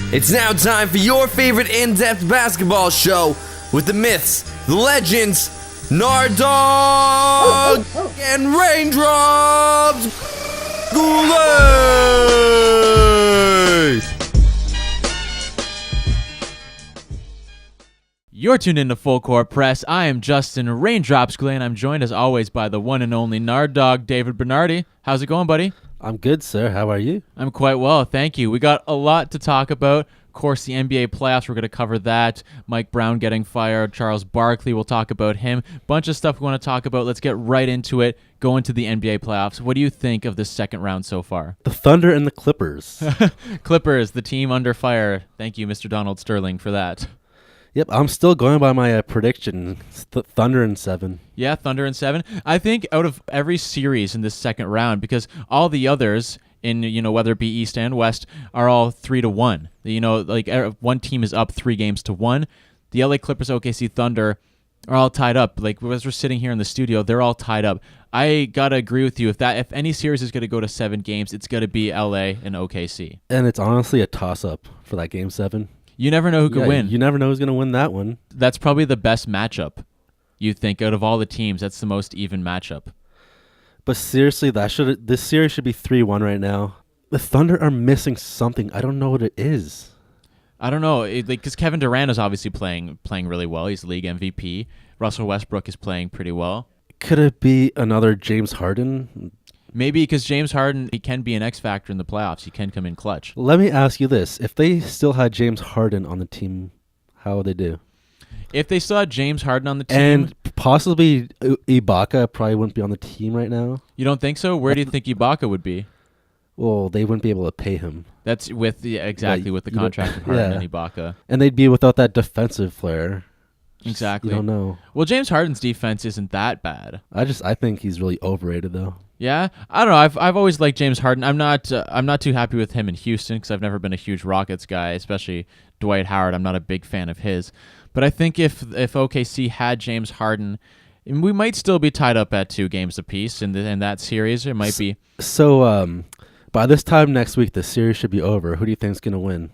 It's now time for your favorite in-depth basketball show with the myths, the legends, Nard Dogg and Raindrops. Goulet! You're tuned into Full Court Press. I am Justin Raindrops Goulet, and I'm joined as always by the one and only Nard Dogg David Bernardi. How's it going, buddy? I'm good, sir. How are you? I'm quite well, thank you. We got a lot to talk about. Of course, the NBA playoffs, we're going to cover that. Mike Brown getting fired. Charles Barkley, we'll talk about him. Bunch of stuff we want to talk about. Let's get right into it. Go into the NBA playoffs. What do you think of this second round so far? The Thunder and the Clippers. Clippers, the team under fire. Thank you, Mr. Donald Sterling, for that. Yep, I'm still going by my prediction. Thunder in 7. Yeah, Thunder in 7. I think out of every series in this second round, because all the others in, whether it be East and West, are all 3-1. Like one team is up 3-1. The LA Clippers, OKC Thunder are all tied up. Like as we're sitting here in the studio, they're all tied up. I gotta agree with you. If any series is gonna go to 7 games, it's gonna be LA and OKC. And it's honestly a toss-up for that Game 7. You never know who could win. You never know who's going to win that one. That's probably the best matchup. You think out of all the teams, that's the most even matchup. But seriously, this series should be 3-1 right now. The Thunder are missing something. I don't know what it is. I don't know, because Kevin Durant is obviously playing really well. He's league MVP. Russell Westbrook is playing pretty well. Could it be another James Harden? Maybe because James Harden, he can be an X factor in the playoffs. He can come in clutch. Let me ask you this. If they still had James Harden on the team, how would they do? If they still had James Harden on the team... And possibly Ibaka probably wouldn't be on the team right now. You don't think so? Where do you think Ibaka would be? Well, they wouldn't be able to pay him. That's with the contract of Harden and Ibaka. And they'd be without that defensive flair. Exactly. You don't know. Well, James Harden's defense isn't that bad. I think he's really overrated though. Yeah, I don't know. I've always liked James Harden. I'm not too happy with him in Houston because I've never been a huge Rockets guy, especially Dwight Howard. I'm not a big fan of his. But I think if OKC had James Harden, we might still be tied up at 2 games apiece in that series. It might be. So by this time next week, the series should be over. Who do you think's gonna win?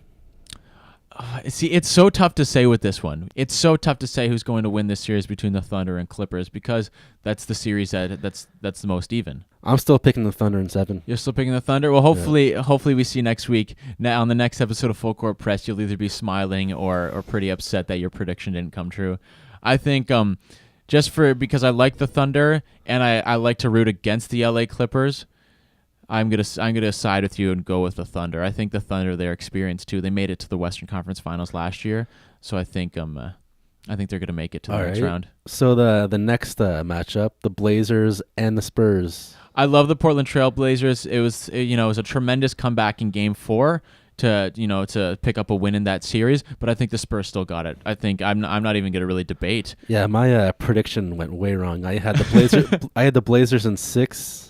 See, it's so tough to say with this one. It's so tough to say who's going to win this series between the Thunder and Clippers because that's the series that's the most even. I'm still picking the Thunder in 7. You're still picking the Thunder? Well, hopefully we see next week. Now on the next episode of Full Court Press, you'll either be smiling or pretty upset that your prediction didn't come true. I think because I like the Thunder and I like to root against the LA Clippers, I'm gonna side with you and go with the Thunder. I think the Thunder, they're experienced too. They made it to the Western Conference Finals last year, so I think they're gonna make it to the next round. So the next matchup, the Blazers and the Spurs. I love the Portland Trail Blazers. It was a tremendous comeback in Game 4 to pick up a win in that series, but I think the Spurs still got it. I think I'm not even gonna really debate. Yeah, my prediction went way wrong. I had the Blazers in 6.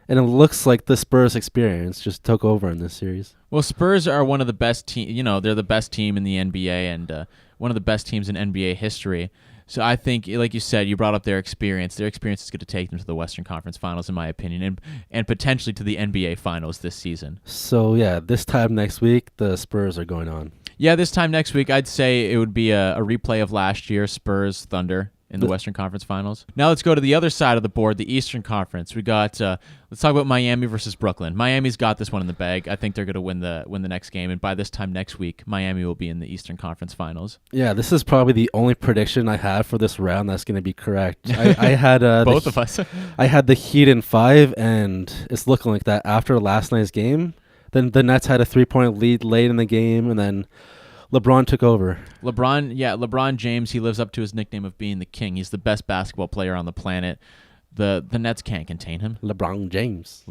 And it looks like the Spurs experience just took over in this series. Well, Spurs are one of the best team. They're the best team in the NBA and one of the best teams in NBA history. So I think, like you said, you brought up their experience. Their experience is going to take them to the Western Conference Finals, in my opinion, and potentially to the NBA Finals this season. So, yeah, this time next week, the Spurs are going on. Yeah, this time next week, I'd say it would be a replay of last year, Spurs, Thunder, in the Western Conference Finals. Now let's go to the other side of the board, the Eastern Conference. We got let's talk about Miami versus Brooklyn. Miami's got this one in the bag. I think they're going to win the next game, and by this time next week, Miami will be in the Eastern Conference Finals. Yeah, this is probably the only prediction I have for this round that's going to be correct. I had both of us. I had the Heat in 5, and it's looking like that after last night's game. Then the Nets had a 3-point lead late in the game, and then LeBron took over. LeBron James, he lives up to his nickname of being the king. He's the best basketball player on the planet. The Nets can't contain him. LeBron James,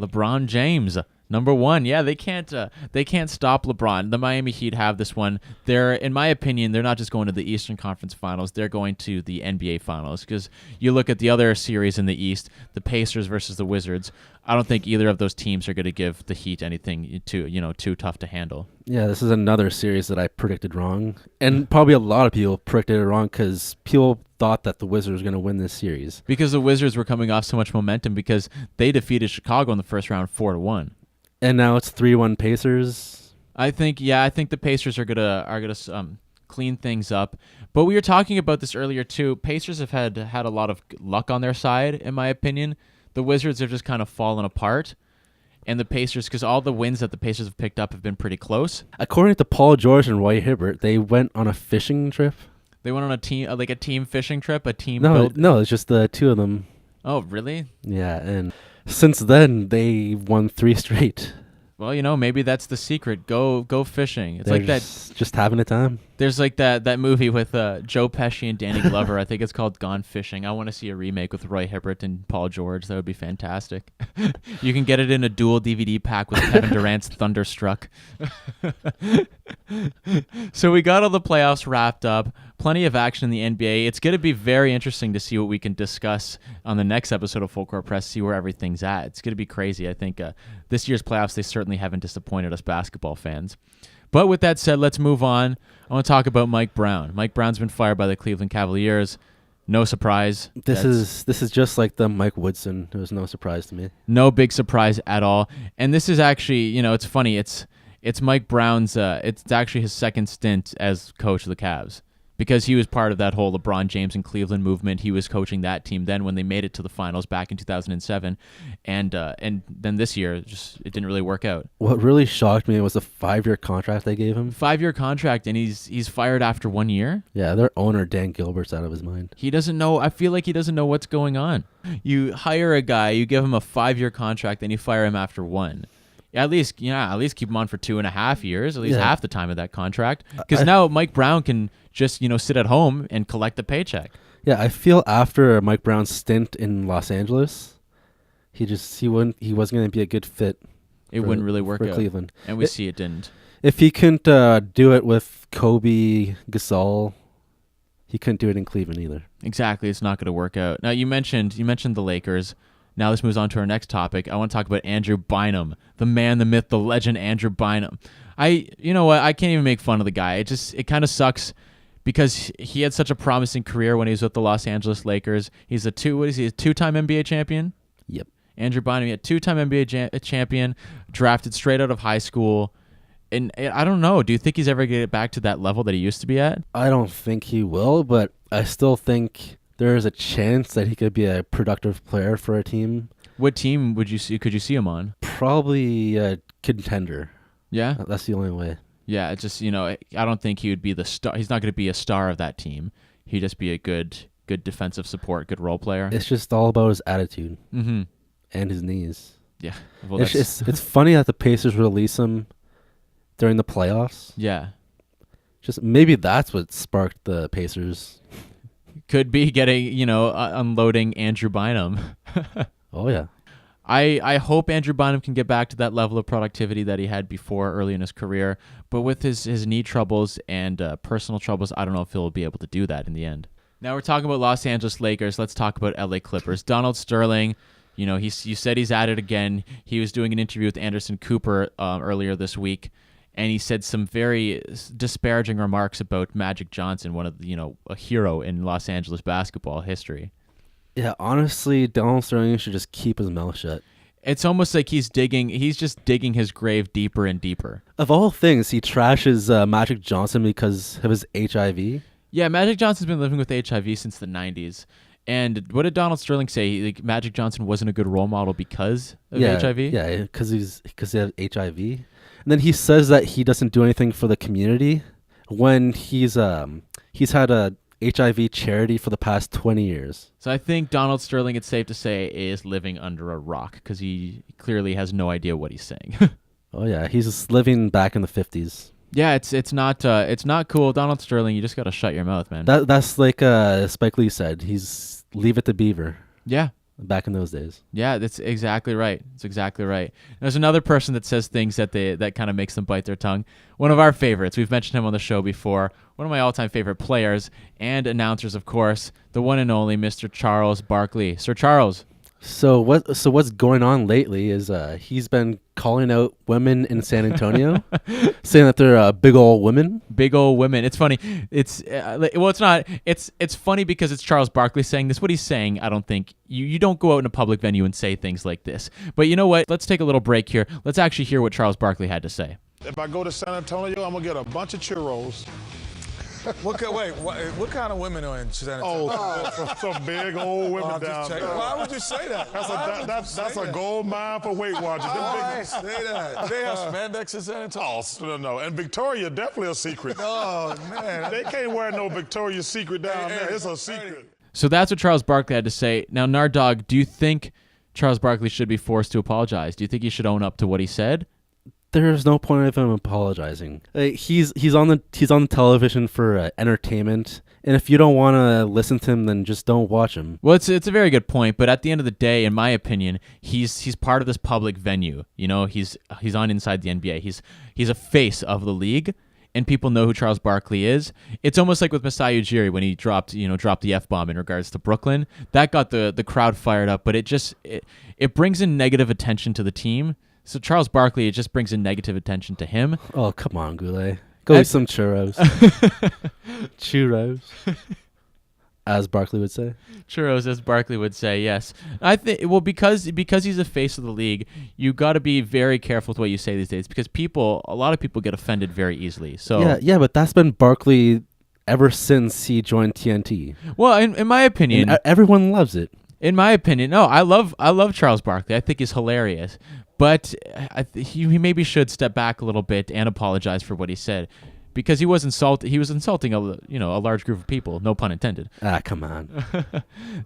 number 1. Yeah, they can't stop LeBron. The Miami Heat have this one. In my opinion, they're not just going to the Eastern Conference Finals. They're going to the NBA Finals because you look at the other series in the East, the Pacers versus the Wizards. I don't think either of those teams are going to give the Heat anything too tough to handle. Yeah, this is another series that I predicted wrong. And probably a lot of people predicted it wrong because people thought that the Wizards were going to win this series. Because the Wizards were coming off so much momentum because they defeated Chicago in the first round 4-1. And now it's 3-1 Pacers. I think the Pacers are gonna clean things up. But we were talking about this earlier too. Pacers have had a lot of luck on their side, in my opinion. The Wizards have just kind of fallen apart, and the Pacers, because all the wins that the Pacers have picked up have been pretty close. According to Paul George and Roy Hibbert, they went on a fishing trip. They went on a team fishing trip, No, it's just the two of them. Oh, really? Yeah, and since then they won 3 straight. Well, maybe that's the secret. Go fishing. It's They're like that. just having a time. There's like that movie with Joe Pesci and Danny Glover. I think it's called Gone Fishing. I want to see a remake with Roy Hibbert and Paul George. That would be fantastic. You can get it in a dual DVD pack with Kevin Durant's Thunderstruck. So we got all the playoffs wrapped up. Plenty of action in the NBA. It's going to be very interesting to see what we can discuss on the next episode of Full Court Press, see where everything's at. It's going to be crazy. I think this year's playoffs, they certainly haven't disappointed us basketball fans. But with that said, let's move on. I want to talk about Mike Brown. Mike Brown's been fired by the Cleveland Cavaliers. No surprise. This is just like the Mike Woodson. It was no surprise to me. No big surprise at all. And this is actually, it's funny. It's Mike Brown's. It's actually his second stint as coach of the Cavs, because he was part of that whole LeBron James and Cleveland movement. He was coaching that team then when they made it to the finals back in 2007, and then this year it didn't really work out. What really shocked me was the 5-year contract they gave him. 5-year contract, and he's fired after 1 year. Yeah, their owner Dan Gilbert's out of his mind. He doesn't know. I feel like he doesn't know what's going on. You hire a guy, you give him a 5-year contract, and you fire him after 1. At least keep him on for 2.5 years, at least half the time of that contract. Because now Mike Brown can just, sit at home and collect the paycheck. Yeah, I feel after Mike Brown's stint in Los Angeles, he wasn't going to be a good fit. It wouldn't really work out. Cleveland. And we see it didn't. If he couldn't do it with Kobe, Gasol, he couldn't do it in Cleveland either. Exactly, it's not going to work out. Now you mentioned the Lakers. Now this moves on to our next topic. I want to talk about Andrew Bynum, the man, the myth, the legend, Andrew Bynum. You know what? I can't even make fun of the guy. It kind of sucks because he had such a promising career when he was with the Los Angeles Lakers. He's a two-time NBA champion? Yep. Andrew Bynum, a two-time NBA champion, drafted straight out of high school. And I don't know. Do you think he's ever going to get back to that level that he used to be at? I don't think he will, but I still think there is a chance that he could be a productive player for a team. What team could you see him on? Probably a contender. Yeah? That's the only way. Yeah, it's just, I don't think he would be the star. He's not going to be a star of that team. He'd just be a good defensive support, good role player. It's just all about his attitude and his knees. Yeah. Well, it's funny that the Pacers release him during the playoffs. Yeah. Just maybe that's what sparked the Pacers. Could be getting, unloading Andrew Bynum. Oh, yeah. I hope Andrew Bynum can get back to that level of productivity that he had before early in his career. But with his knee troubles and personal troubles, I don't know if he'll be able to do that in the end. Now we're talking about Los Angeles Lakers. Let's talk about LA Clippers. Donald Sterling, you said he's at it again. He was doing an interview with Anderson Cooper earlier this week, and he said some very disparaging remarks about Magic Johnson, one of a hero in Los Angeles basketball history. Yeah, honestly, Donald Sterling should just keep his mouth shut. It's almost like he's just digging his grave deeper and deeper. Of all things, he trashes Magic Johnson because of his HIV. Yeah, Magic Johnson's been living with HIV since the 90s. And what did Donald Sterling say? Like, Magic Johnson wasn't a good role model because of HIV? Yeah, because he had HIV. And then he says that he doesn't do anything for the community when he's had a HIV charity for the past 20 years. So I think Donald Sterling, it's safe to say, is living under a rock because he clearly has no idea what he's saying. Oh yeah, he's just living back in the 50s. Yeah, it's not cool. Donald Sterling, you just got to shut your mouth, man. That's like Spike Lee said. He's leave it to Beaver. Yeah. Back in those days. Yeah, that's exactly right. It's exactly right. There's another person that says things that kind of makes them bite their tongue. One of our favorites. We've mentioned him on the show before. One of my all-time favorite players and announcers, of course, the one and only Mr. Charles Barkley. Sir Charles. So what's going on lately is he's been calling out women in San Antonio, saying that they're big old women. Big old women. It's funny. It's it's not. It's funny because it's Charles Barkley saying this. What he's saying, I don't think you don't go out in a public venue and say things like this. But you know what? Let's take a little break here. Let's actually hear what Charles Barkley had to say. If I go to San Antonio, I'm gonna get a bunch of churros. What kind of women are in San Antonio? Oh, some big old women down there. Why would you say that? That's a gold mine for Weight Watchers. Why say that? Do they have spandex in San Antonio? Oh, no. And Victoria, definitely a secret. Oh, man. They can't wear no Victoria's Secret down there. It's a secret. So that's what Charles Barkley had to say. Now, Nard Dogg, do you think Charles Barkley should be forced to apologize? Do you think he should own up to what he said? There's no point of him apologizing. He's on the television for entertainment, and if you don't want to listen to him, then just don't watch him. Well, it's a very good point, but at the end of the day, in my opinion, he's part of this public venue. You know, he's on Inside the NBA. He's a face of the league, and people know who Charles Barkley is. It's almost like with Masai Ujiri when he dropped the F-bomb in regards to Brooklyn. That got the crowd fired up, but it brings in negative attention to the team. So Charles Barkley, it just brings in negative attention to him. Oh, come on, Goulet. Go eat some churros. Churros. As Barkley would say. Churros, as Barkley would say, yes. I think because he's a face of the league, you got to be very careful with what you say these days because a lot of people get offended very easily. So yeah, but that's been Barkley ever since he joined TNT. Well, in my opinion, and everyone loves it. In my opinion, no, I love Charles Barkley. I think he's hilarious. But he maybe should step back a little bit and apologize for what he said, because he was insulting a large group of people. No pun intended. Ah, come on.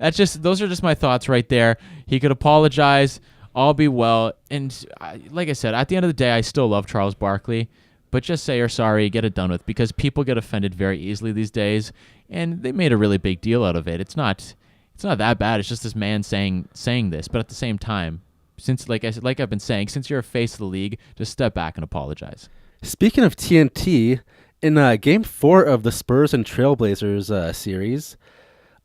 Those are just my thoughts right there. He could apologize. All be well. And like I said, at the end of the day, I still love Charles Barkley. But just say you're sorry, get it done with, because people get offended very easily these days, and they made a really big deal out of it. It's not that bad. It's just this man saying this. But at the same time, since like I've been saying, since you're a face of the league, just step back and apologize. Speaking of TNT, in Game 4 of the Spurs and Trailblazers series,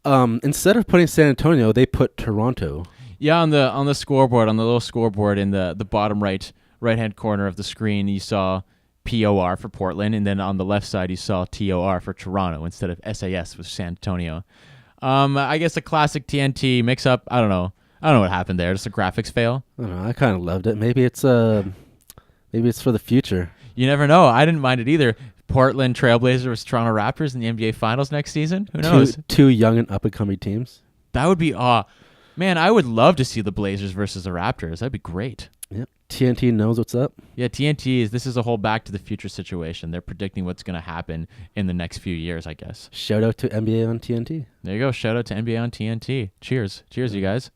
instead of putting San Antonio, they put Toronto. Yeah, on the scoreboard, on the little scoreboard in the bottom right-hand corner of the screen, you saw POR for Portland, and then on the left side you saw TOR for Toronto instead of SAS for San Antonio. I guess a classic TNT mix-up. I don't know what happened there. Just a graphics fail. I don't know. I kind of loved it. Maybe it's for the future. You never know. I didn't mind it either. Portland Trailblazers versus Toronto Raptors in the NBA Finals next season. Who knows? Two young and up-and-coming teams. That would be man, I would love to see the Blazers versus the Raptors. That'd be great. Yep. TNT knows what's up. Yeah, this is a whole back to the future situation. They're predicting what's going to happen in the next few years, I guess. Shout out to NBA on TNT. There you go. Shout out to NBA on TNT. Cheers. Cheers, you guys.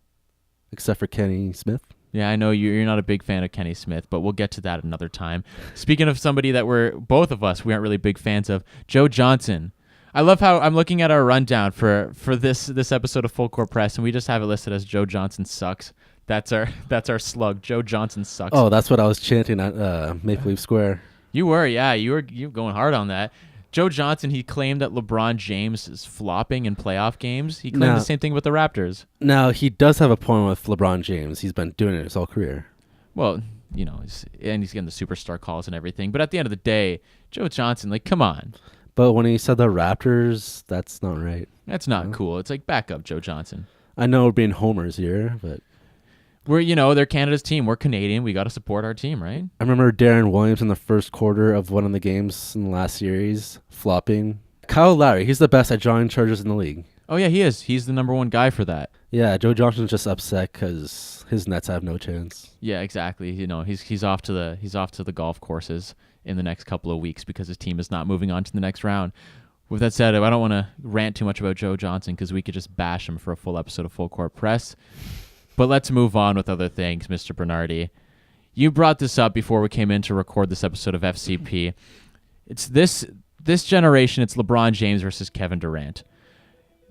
Except for Kenny Smith. Yeah, I know you're not a big fan of Kenny Smith, but we'll get to that another time. Speaking of somebody that we aren't really big fans of, Joe Johnson. I love how I'm looking at our rundown for this episode of Full Court Press, and we just have it listed as Joe Johnson sucks. That's our slug. Joe Johnson sucks. Oh, that's what I was chanting at Maple Leaf Square. You were, yeah. You were going hard on that. Joe Johnson, he claimed that LeBron James is flopping in playoff games. He claimed the same thing with the Raptors. Now, he does have a point with LeBron James. He's been doing it his whole career. Well, he's getting the superstar calls and everything. But at the end of the day, Joe Johnson, come on. But when he said the Raptors, that's not right. That's not cool. It's back up, Joe Johnson. I know we're being homers here, but... they're Canada's team. We're Canadian. We got to support our team, right? I remember Darren Williams in the first quarter of one of the games in the last series, flopping. Kyle Lowry, he's the best at drawing charges in the league. Oh, yeah, he is. He's the number one guy for that. Yeah, Joe Johnson's just upset because his Nets have no chance. Yeah, exactly. He's off to the golf courses in the next couple of weeks because his team is not moving on to the next round. With that said, I don't want to rant too much about Joe Johnson because we could just bash him for a full episode of Full Court Press. But let's move on with other things, Mr. Bernardi. You brought this up before we came in to record this episode of FCP. It's this generation, it's LeBron James versus Kevin Durant.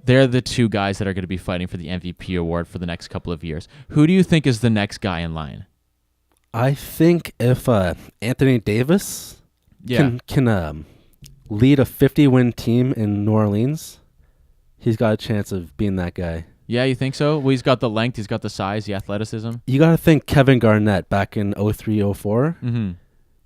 They're the two guys that are going to be fighting for the MVP award for the next couple of years. Who do you think is the next guy in line? I think if Anthony Davis can lead a 50-win team in New Orleans, he's got a chance of being that guy. Yeah, you think so? Well, he's got the length, he's got the size, the athleticism. You got to think Kevin Garnett back in 03-04. Mm-hmm.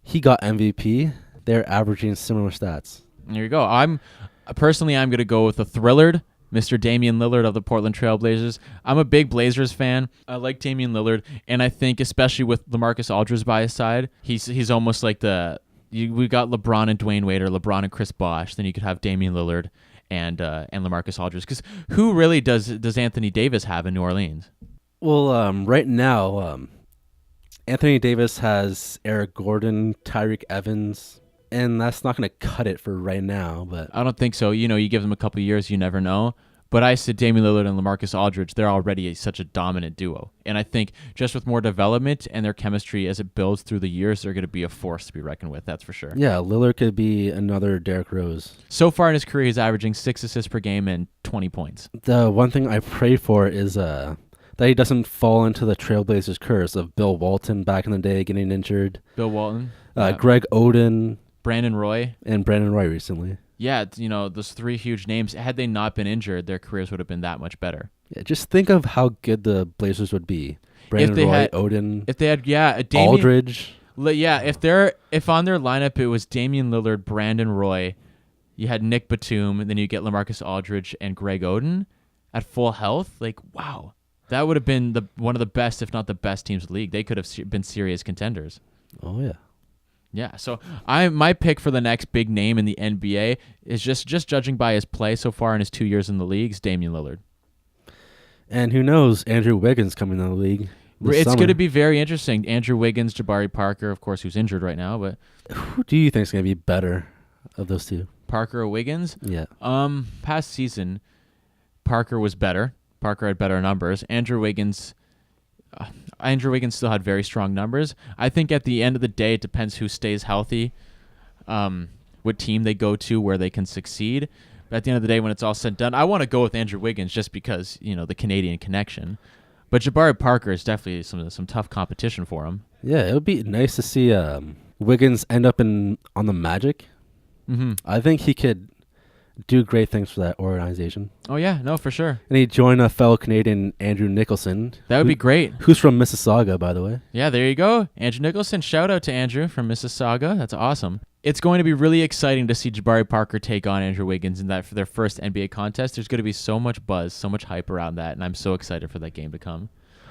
He got MVP. They're averaging similar stats. There you go. I'm going to go with the Thrillard, Mr. Damian Lillard of the Portland Trailblazers. I'm a big Blazers fan. I like Damian Lillard, and I think especially with LaMarcus Aldridge by his side, he's almost like the we got LeBron and Dwayne Wade or LeBron and Chris Bosh. Then you could have Damian Lillard and LaMarcus Aldridge. Because who really does Anthony Davis have in New Orleans? Well, right now, Anthony Davis has Eric Gordon, Tyreek Evans, and that's not going to cut it for right now. But I don't think so. You give them a couple of years, you never know. But I said Damian Lillard and LaMarcus Aldridge, they're already such a dominant duo. And I think just with more development and their chemistry as it builds through the years, they're going to be a force to be reckoned with, that's for sure. yeah, Lillard could be another Derrick Rose. So far in his career, he's averaging 6 assists per game and 20 points. The one thing I pray for is that he doesn't fall into the Trailblazers curse of Bill Walton back in the day getting injured. Bill Walton. Greg Oden. Brandon Roy. And Brandon Roy recently. Yeah, those 3 huge names, had they not been injured, their careers would have been that much better. Yeah, just think of how good the Blazers would be. Brandon Roy, Oden, if they had, Aldridge. Yeah, if on their lineup it was Damian Lillard, Brandon Roy, you had Nick Batum, and then you get LaMarcus Aldridge and Greg Oden at full health, like, wow. That would have been one of the best, if not the best teams in the league. They could have been serious contenders. Oh, yeah. Yeah, so my pick for the next big name in the NBA is just judging by his play so far in his 2 years in the league, is Damian Lillard. And who knows, Andrew Wiggins coming in the league. It's going to be very interesting. Andrew Wiggins, Jabari Parker, of course, who's injured right now, but who do you think is going to be better of those two? Parker or Wiggins? Yeah. Past season, Parker was better. Parker had better numbers. Andrew Wiggins still had very strong numbers. I think at the end of the day, it depends who stays healthy, what team they go to, where they can succeed. But at the end of the day, when it's all said and done, I want to go with Andrew Wiggins just because, the Canadian connection. But Jabari Parker is definitely some tough competition for him. Yeah, it would be nice to see Wiggins end up on the Magic. Mm-hmm. I think he could do great things for that organization. Oh, yeah. No, for sure. And he'd join a fellow Canadian, Andrew Nicholson. That would be great. Who's from Mississauga, by the way. Yeah, there you go. Andrew Nicholson. Shout out to Andrew from Mississauga. That's awesome. It's going to be really exciting to see Jabari Parker take on Andrew Wiggins in that for their first NBA contest. There's going to be so much buzz, so much hype around that, and I'm so excited for that game to come.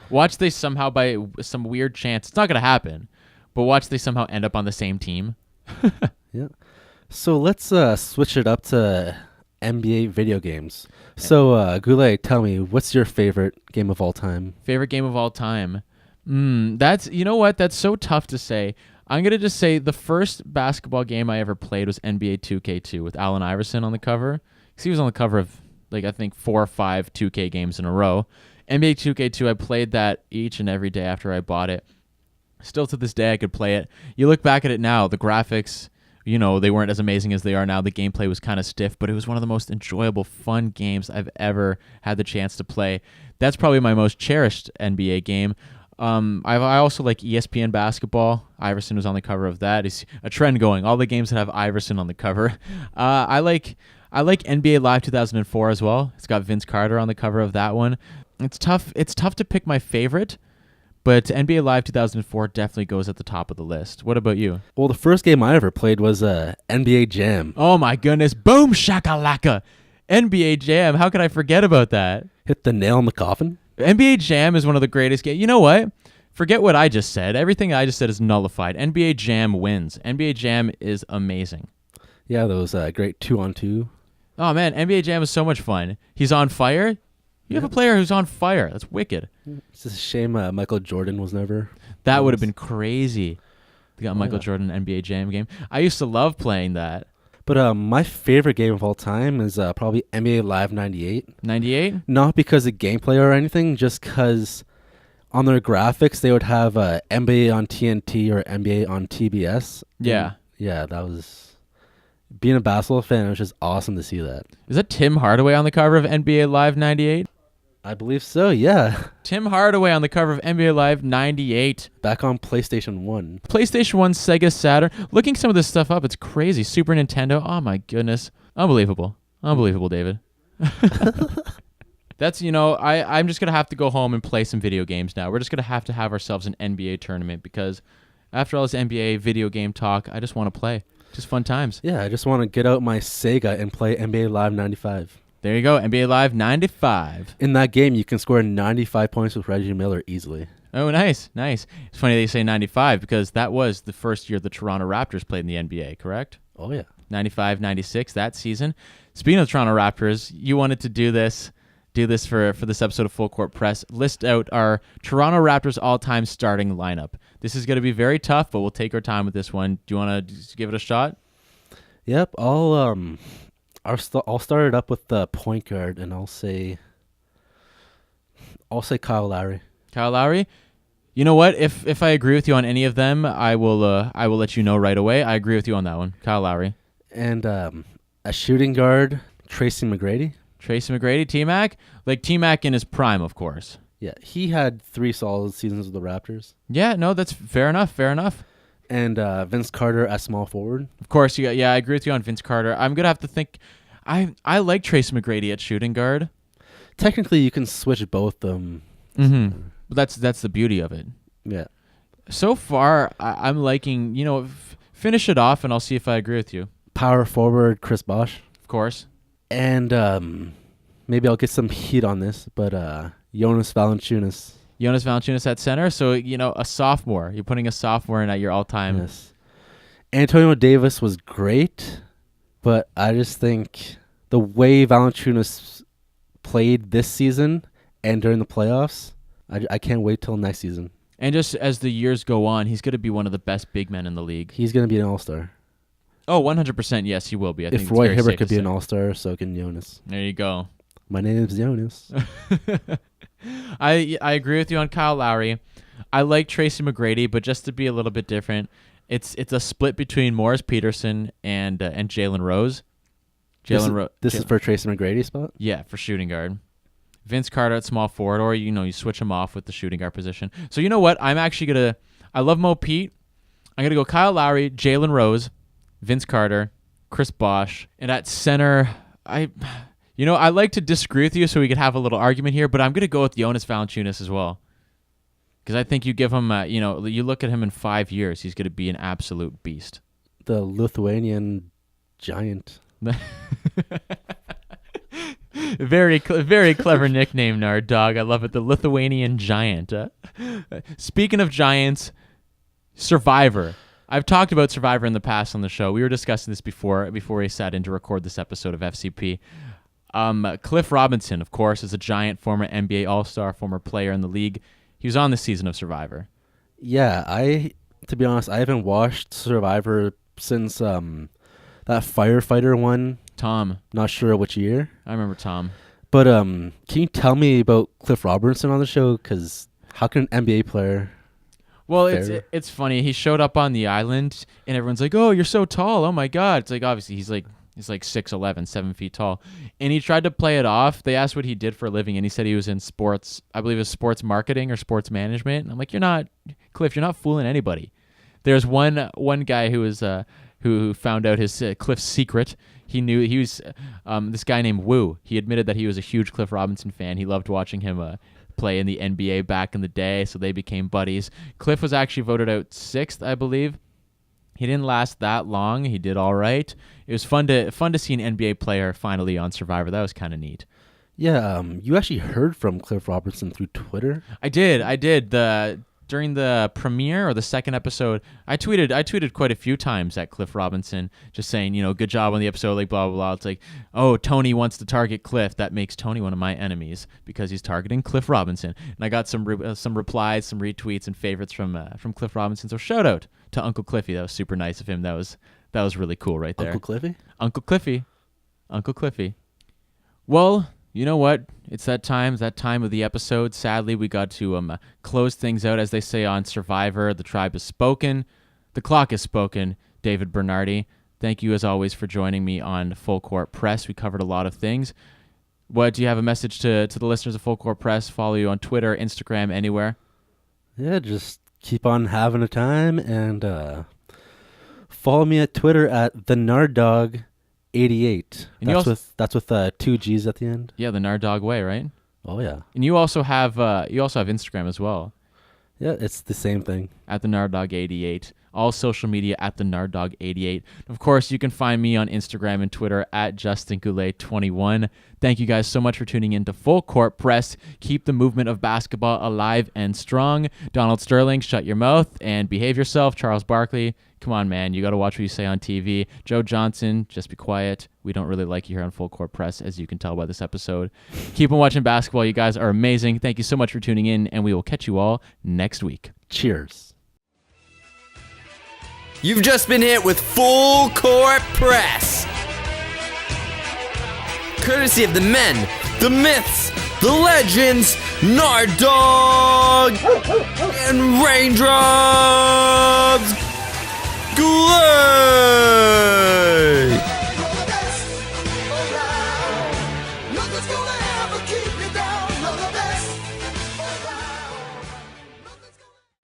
Watch they somehow, by some weird chance, it's not going to happen, but watch they somehow end up on the same team. Yeah. So let's switch it up to NBA video games. So, Goulet, tell me, what's your favorite game of all time? Favorite game of all time? That's, you know what? That's so tough to say. I'm going to just say the first basketball game I ever played was NBA 2K2 with Allen Iverson on the cover. Because he was on the cover of, I think 4 or 5 2K games in a row. NBA 2K2, I played that each and every day after I bought it. Still to this day, I could play it. You look back at it now, the graphics, they weren't as amazing as they are now. The gameplay was kind of stiff, but it was one of the most enjoyable, fun games I've ever had the chance to play. That's probably my most cherished NBA game. I also like ESPN basketball. Iverson was on the cover of that. It's a trend going. All the games that have Iverson on the cover. I like NBA Live 2004 as well. It's got Vince Carter on the cover of that one. It's tough to pick my favorite, but NBA Live 2004 definitely goes at the top of the list. What about you? Well, the first game I ever played was NBA Jam. Oh my goodness. Boom shakalaka. NBA Jam. How could I forget about that? Hit the nail in the coffin. NBA Jam is one of the greatest games. You know what? Forget what I just said. Everything I just said is nullified. NBA Jam wins. NBA Jam is amazing. Yeah, those great 2-on-2. Oh, man. NBA Jam is so much fun. He's on fire. You have a player who's on fire. That's wicked. It's just a shame Michael Jordan was never. That would have been crazy. They got Michael Jordan NBA Jam game. I used to love playing that. But my favorite game of all time is probably NBA Live 98. 98? Not because of gameplay or anything, just because on their graphics they would have NBA on TNT or NBA on TBS. Yeah. Yeah, that was... Being a basketball fan, it was just awesome to see that. Is that Tim Hardaway on the cover of NBA Live 98? I believe so, yeah. Tim Hardaway on the cover of NBA Live 98. Back on PlayStation 1. PlayStation 1, Sega Saturn. Looking some of this stuff up, it's crazy. Super Nintendo. Oh my goodness. Unbelievable. Unbelievable, David. That's, I'm just going to have to go home and play some video games now. We're just going to have ourselves an NBA tournament because after all this NBA video game talk, I just want to play. Just fun times. Yeah, I just want to get out my Sega and play NBA Live 95. There you go. NBA Live 95. In that game, you can score 95 points with Reggie Miller easily. Oh, nice. It's funny they say 95 because that was the first year the Toronto Raptors played in the NBA, correct? Oh, yeah. 95, 96, that season. Speaking of Toronto Raptors, you wanted to do this for this episode of Full Court Press. List out our Toronto Raptors all-time starting lineup. This is going to be very tough, but we'll take our time with this one. Do you want to give it a shot? Yep. I'll start it up with the point guard, and I'll say Kyle Lowry. Kyle Lowry? You know what? If I agree with you on any of them, I will let you know right away. I agree with you on that one. Kyle Lowry. And a shooting guard, Tracy McGrady. Tracy McGrady, T-Mac? Like T-Mac in his prime, of course. Yeah, he had 3 solid seasons with the Raptors. Yeah, no, that's fair enough. And Vince Carter as small forward. Of course, I agree with you on Vince Carter. I'm going to have to think. I like Tracy McGrady at shooting guard. Technically, you can switch both them. Mm-hmm. But that's the beauty of it. Yeah. So far, I'm liking, finish it off and I'll see if I agree with you. Power forward, Chris Bosh. Of course. And maybe I'll get some heat on this, but Jonas Valanciunas. Jonas Valanciunas at center. So, a sophomore. You're putting a sophomore in at your all-time. Yes. Antonio Davis was great, but I just think the way Valanciunas played this season and during the playoffs, I can't wait till next season. And just as the years go on, he's going to be one of the best big men in the league. He's going to be an all-star. Oh, 100%. Yes, he will be. I think if Roy Hibbert could be an all-star, so can Jonas. There you go. My name is Jonas. I agree with you on Kyle Lowry. I like Tracy McGrady, but just to be a little bit different, it's a split between Morris Peterson and Jalen Rose. This is for Tracy McGrady's spot? Yeah, for shooting guard. Vince Carter at small forward, or you switch him off with the shooting guard position. So you know what? I'm actually I love Mo Pete. I'm gonna go Kyle Lowry, Jalen Rose, Vince Carter, Chris Bosh, and at center, I like to disagree with you so we could have a little argument here, but I'm gonna go with Jonas Valanciunas as well, because I think you give him, you look at him in 5 years, he's gonna be an absolute beast. The Lithuanian giant. Very clever nickname, Nard Dogg. I love it. The Lithuanian Giant. Speaking of giants, Survivor. I've talked about Survivor in the past on the show. We were discussing this before we sat in to record this episode of FCP. Cliff Robinson, of course, is a giant, former NBA All-Star, former player in the league. He was on this season of Survivor. Yeah, to be honest, I haven't watched Survivor since that firefighter one. Tom. Not sure which year. I remember Tom. But can you tell me about Cliff Robinson on the show? Because how can an NBA player... Well, it's funny. He showed up on the island, and everyone's like, "Oh, you're so tall! Oh my God!" It's like obviously he's like 6'11", 7 feet tall, and he tried to play it off. They asked what he did for a living, and he said he was in sports. I believe it was sports marketing or sports management. And I'm like, "You're not, Cliff. You're not fooling anybody." There's one guy who was who found out his Cliff's secret. He knew he was this guy named Wu. He admitted that he was a huge Cliff Robinson fan. He loved watching him play in the NBA back in the day, so they became buddies. Cliff was actually voted out 6th, I believe. He didn't last that long. He did all right. It was fun to see an NBA player finally on Survivor. That was kind of neat. Yeah, you actually heard from Cliff Robinson through Twitter? I did. During the premiere or the second episode, I tweeted quite a few times at Cliff Robinson, just saying, good job on the episode, like blah, blah, blah. It's like, oh, Tony wants to target Cliff. That makes Tony one of my enemies because he's targeting Cliff Robinson. And I got some replies, some retweets, and favorites from Cliff Robinson. So shout out to Uncle Cliffy. That was super nice of him. That was really cool right there. Uncle Cliffy? Uncle Cliffy. Well, you know what? It's that time of the episode. Sadly, we got to close things out. As they say on Survivor, the tribe has spoken. The clock has spoken. David Bernardi, thank you as always for joining me on Full Court Press. We covered a lot of things. What do you have a message to the listeners of Full Court Press? Follow you on Twitter, Instagram, anywhere? Yeah, just keep on having a time and follow me at Twitter at the Nard Dogg 88. And that's with 2 G's at the end. Yeah, the Nard Dogg way, right? Oh yeah. And you also have Instagram as well. Yeah, it's the same thing. At the Nard Dogg 88 all social media at the Nard Dogg 88. Of course, you can find me on Instagram and Twitter at JustinGoulet21. Thank you guys so much for tuning in to Full Court Press. Keep the movement of basketball alive and strong. Donald Sterling, shut your mouth and behave yourself. Charles Barkley, come on, man. You got to watch what you say on TV. Joe Johnson, just be quiet. We don't really like you here on Full Court Press, as you can tell by this episode. Keep on watching basketball. You guys are amazing. Thank you so much for tuning in, and we will catch you all next week. Cheers. You've just been hit with Full Court Press. Courtesy of the men, the myths, the legends, Nard Dogg and Raindrops. Goulet!